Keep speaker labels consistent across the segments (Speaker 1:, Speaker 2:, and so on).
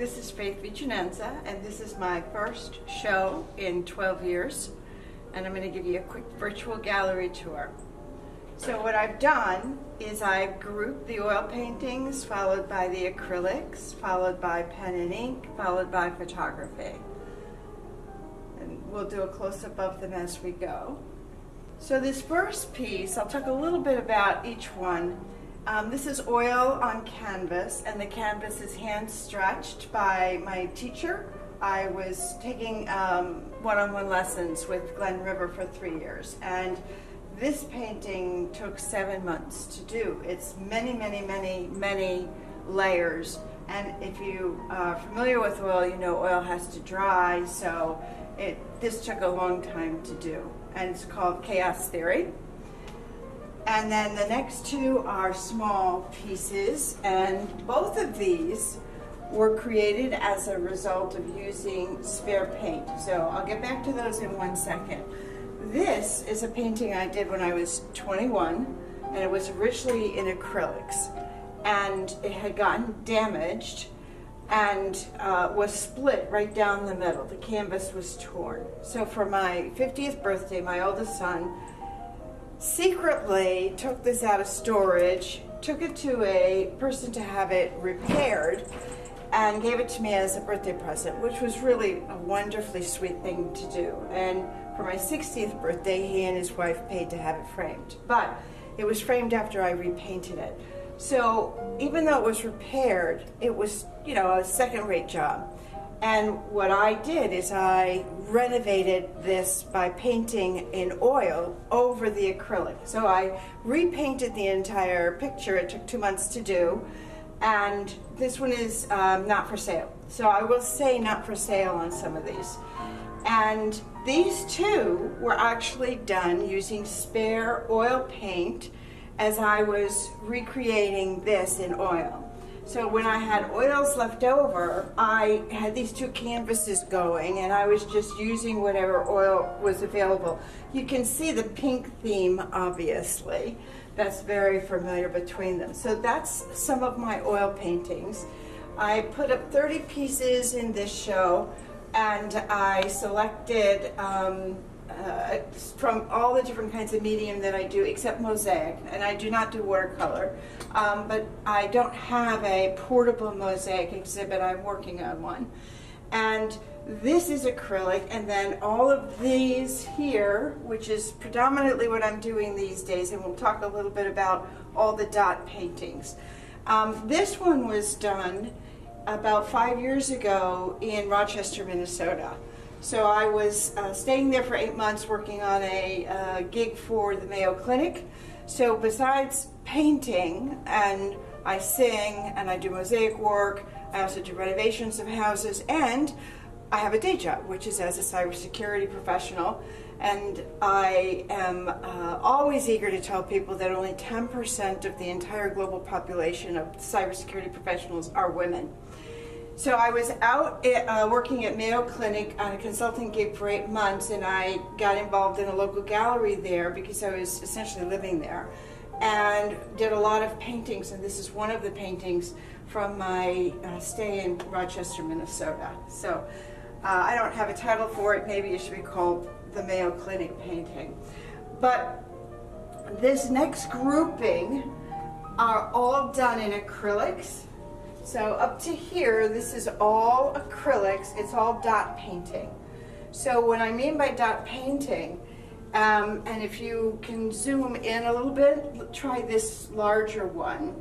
Speaker 1: This is Faith Vicinanza, and this is my first show in 12 years, and I'm going to give you a quick virtual gallery tour. So what I've done is I've grouped the oil paintings, followed by the acrylics, followed by pen and ink, followed by photography. And we'll do a close-up of them as we go. So this first piece, I'll talk a little bit about each one. This is oil on canvas, and the canvas is hand-stretched by my teacher. I was taking one-on-one lessons with Glen River for 3 years, and this painting took 7 months to do. It's many, many, many, many layers, and if you are familiar with oil, you know oil has to dry, so this took a long time to do, and it's called Chaos Theory. And then the next two are small pieces, and both of these were created as a result of using spare paint. So I'll get back to those in 1 second. This is a painting I did when I was 21, and it was originally in acrylics. And it had gotten damaged and was split right down the middle. The canvas was torn. So for my 50th birthday, my oldest son secretly took this out of storage, took it to a person to have it repaired, and gave it to me as a birthday present, which was really a wonderfully sweet thing to do. And for my 60th birthday, he and his wife paid to have it framed. But it was framed after I repainted it. So even though it was repaired, it was, a second-rate job. And what I did is I renovated this by painting in oil over the acrylic. So I repainted the entire picture. It took 2 months to do. And this one is not for sale. So I will say not for sale on some of these. And these two were actually done using spare oil paint as I was recreating this in oil. So when I had oils left over, I had these two canvases going, and I was just using whatever oil was available. You can see the pink theme, obviously. That's very familiar between them. So that's some of my oil paintings. I put up 30 pieces in this show, and I selected from all the different kinds of medium that I do, except mosaic, and I do not do watercolor. But I don't have a portable mosaic exhibit. I'm working on one. And this is acrylic, and then all of these here, which is predominantly what I'm doing these days, and we'll talk a little bit about all the dot paintings. This one was done about 5 years ago in Rochester, Minnesota. So I was staying there for 8 months working on a gig for the Mayo Clinic. So besides painting, and I sing and I do mosaic work, I also do renovations of houses, and I have a day job, which is as a cybersecurity professional. And I am always eager to tell people that only 10% of the entire global population of cybersecurity professionals are women. So I was out working at Mayo Clinic on a consulting gig for 8 months, and I got involved in a local gallery there because I was essentially living there, and did a lot of paintings, and this is one of the paintings from my stay in Rochester, Minnesota. So I don't have a title for it. Maybe it should be called the Mayo Clinic painting. But this next grouping are all done in acrylics. So up to here, this is all acrylics. It's all dot painting. So what I mean by dot painting, and if you can zoom in a little bit, try this larger one.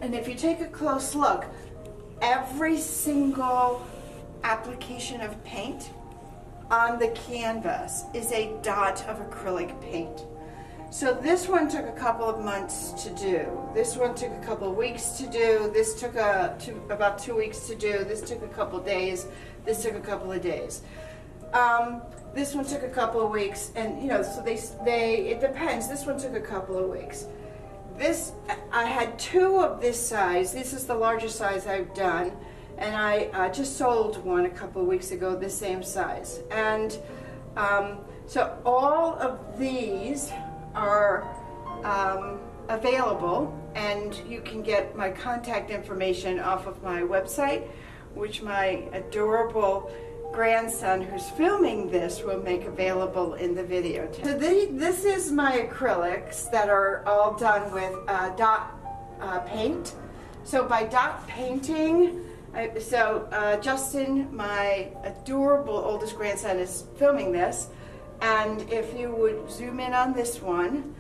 Speaker 1: And if you take a close look, every single application of paint on the canvas is a dot of acrylic paint. So this one took a couple of months to do. This one took a couple of weeks to do. This took about 2 weeks to do. This took a couple of days. This took a couple of days. This one took a couple of weeks, and so it depends. This one took a couple of weeks. I had two of this size. This is the largest size I've done, and I just sold one a couple of weeks ago, the same size. And so all of these are available and you can get my contact information off of my website, which my adorable grandson who's filming this will make available in the video. So this is my acrylics that are all done with dot paint. So by dot painting, Justin, my adorable oldest grandson, is filming this, and if you would zoom in on this one,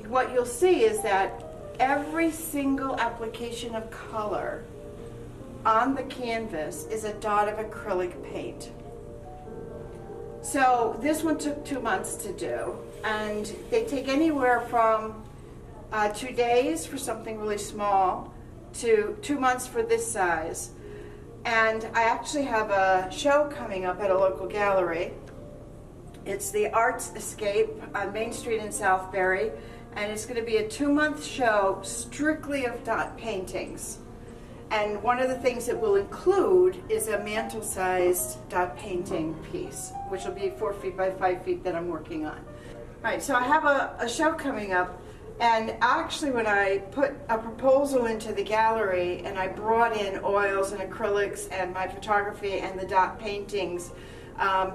Speaker 1: what you'll see is that every single application of color on the canvas is a dot of acrylic paint. So this one took 2 months to do, and they take anywhere from 2 days for something really small to 2 months for this size. And I actually have a show coming up at a local gallery. It's the Arts Escape on Main Street in Southbury, and it's going to be a 2-month show strictly of dot paintings. And one of the things it will include is a mantle-sized dot painting piece, which will be 4 feet by 5 feet that I'm working on. All right, so I have a show coming up, and actually when I put a proposal into the gallery and I brought in oils and acrylics and my photography and the dot paintings,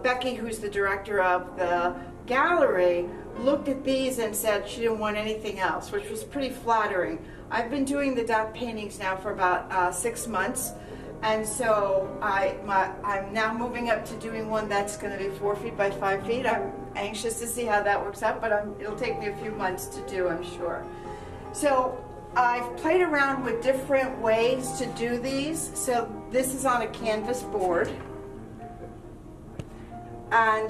Speaker 1: Becky, who's the director of the gallery, looked at these and said she didn't want anything else, which was pretty flattering. I've been doing the dot paintings now for about 6 months, and so I'm now moving up to doing one that's going to be 4 feet by 5 feet. I'm anxious to see how that works out, but it'll take me a few months to do, I'm sure. So I've played around with different ways to do these. So this is on a canvas board, and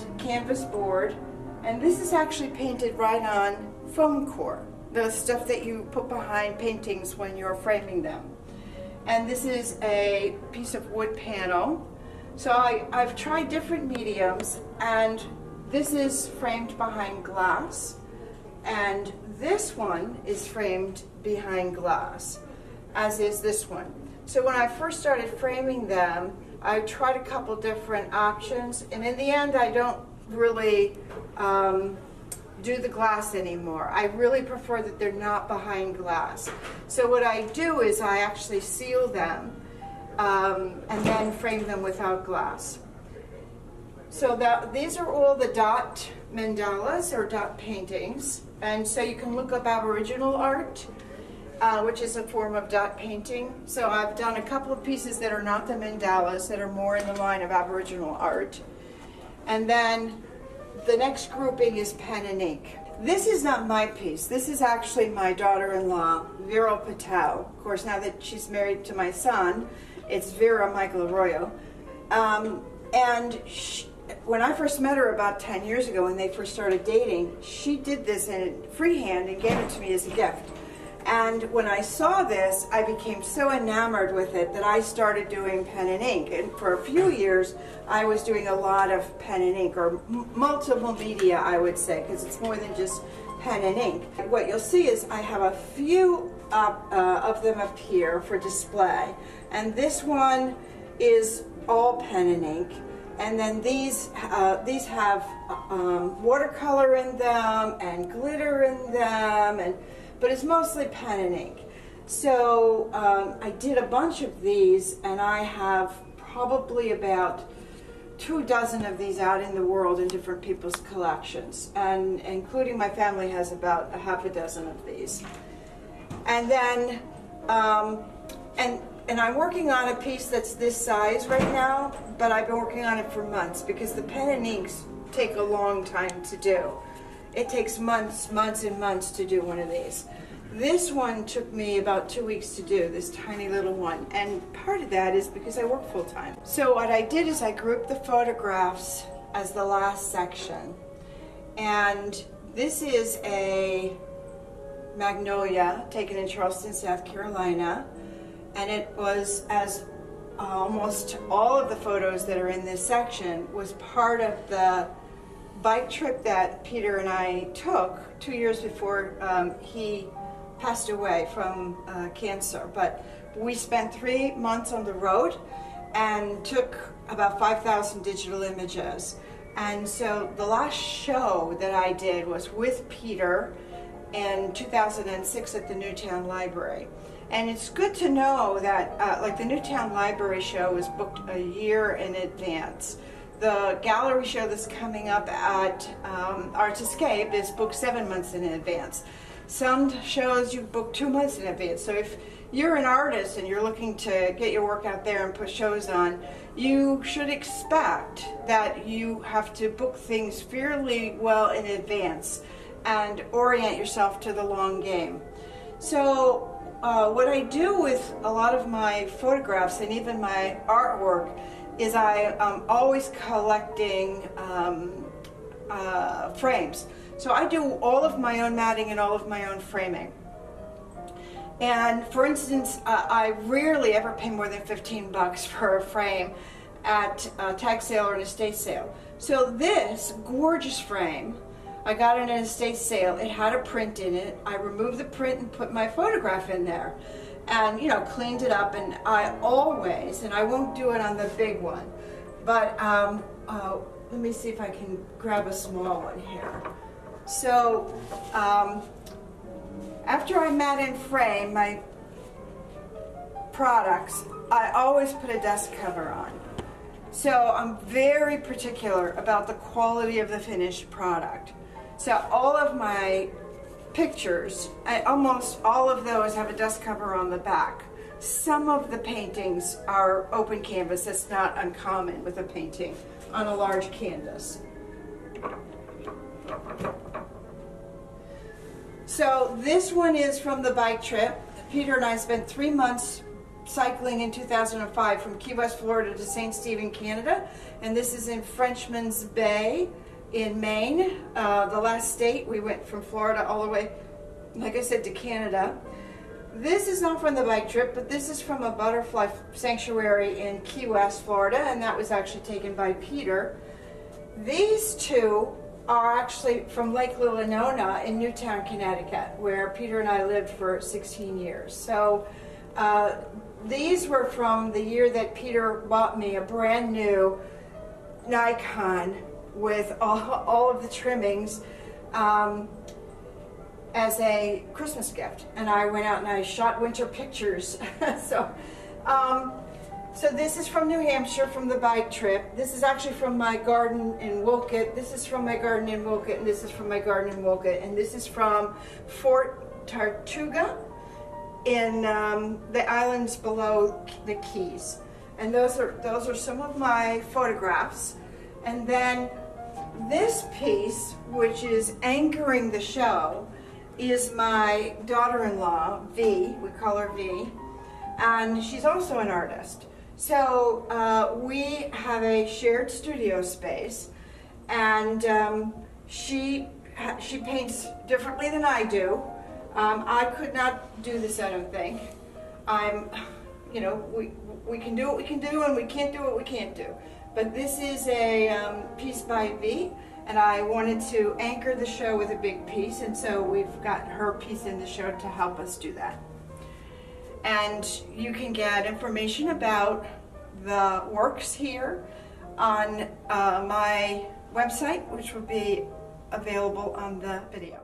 Speaker 1: this is actually painted right on foam core, the stuff that you put behind paintings when you're framing them. And this is a piece of wood panel. So I've tried different mediums, and this is framed behind glass, and this one is framed behind glass, as is this one. So when I first started framing them, I tried a couple different options, and in the end I don't really do the glass anymore. I really prefer that they're not behind glass. So what I do is I actually seal them and then frame them without glass. So these are all the dot mandalas or dot paintings, and so you can look up Aboriginal art, which is a form of dot painting. So I've done a couple of pieces that are not the mandalas, that are more in the line of Aboriginal art. And then the next grouping is pen and ink. This is not my piece. This is actually my daughter-in-law, Vera Patel. Of course, now that she's married to my son, it's Vera Michael Arroyo. When I first met her about 10 years ago, when they first started dating, she did this in freehand and gave it to me as a gift. And when I saw this, I became so enamored with it that I started doing pen and ink. And for a few years, I was doing a lot of pen and ink, or multiple media, I would say, because it's more than just pen and ink. What you'll see is I have a few of them up here for display. And this one is all pen and ink. And then these have watercolor in them and glitter in them, but it's mostly pen and ink. So I did a bunch of these, and I have probably about 24 of these out in the world in different people's collections, and including my family has about six of these. And then and I'm working on a piece that's this size right now, but I've been working on it for months because the pen and inks take a long time to do. It takes months and months to do one of these. This one took me about 2 weeks to do, this tiny little one, and part of that is because I work full time. So what I did is I grouped the photographs as the last section, and this is a magnolia taken in Charleston, South Carolina, and it was, as almost all of the photos that are in this section, was part of the bike trip that Peter and I took 2 years before he passed away from cancer. But we spent 3 months on the road and took about 5,000 digital images. And so the last show that I did was with Peter in 2006 at the Newtown Library. And it's good to know that like the Newtown Library show was booked a year in advance. The gallery show that's coming up at Arts Escape is booked 7 months in advance. Some shows you book 2 months in advance. So if you're an artist and you're looking to get your work out there and put shows on, you should expect that you have to book things fairly well in advance and orient yourself to the long game. So what I do with a lot of my photographs and even my artwork is I'm always collecting frames. So I do all of my own matting and all of my own framing. And for instance, I rarely ever pay more than $15 for a frame at a tag sale or an estate sale. So this gorgeous frame, I got it at an estate sale. It had a print in it. I removed the print and put my photograph in there and, you know, cleaned it up. And I always, and I won't do it on the big one, but let me see if I can grab a small one here. So after I mat and frame my products, I always put a dust cover on. So I'm very particular about the quality of the finished product. So all of my pictures, almost all of those have a dust cover on the back. Some of the paintings are open canvas. That's not uncommon with a painting on a large canvas. So this one is from the bike trip. Peter and I spent 3 months cycling in 2005 from Key West, Florida to St. Stephen, Canada. And this is in Frenchman's Bay in Maine, the last state. We went from Florida all the way, like I said, to Canada. This is not from the bike trip, but this is from a butterfly sanctuary in Key West, Florida, and that was actually taken by Peter. These two are actually from Lake Lilanona in Newtown, Connecticut, where Peter and I lived for 16 years. So these were from the year that Peter bought me a brand new Nikon with all of the trimmings as a Christmas gift. And I went out and I shot winter pictures. So this is from New Hampshire, from the bike trip. This is actually from my garden in Wolcott. This is from my garden in Wolcott, and this is from my garden in Wolcott. And this is from Fort Tortuga in the islands below the Keys. And those are some of my photographs. And then this piece, which is anchoring the show, is my daughter-in-law, V. We call her V. And she's also an artist. So we have a shared studio space, and she paints differently than I do. I could not do this, I don't think. We can do what we can do, and we can't do what we can't do. But this is a piece by V, and I wanted to anchor the show with a big piece, and so we've got her piece in the show to help us do that. And you can get information about the works here on my website, which will be available on the video.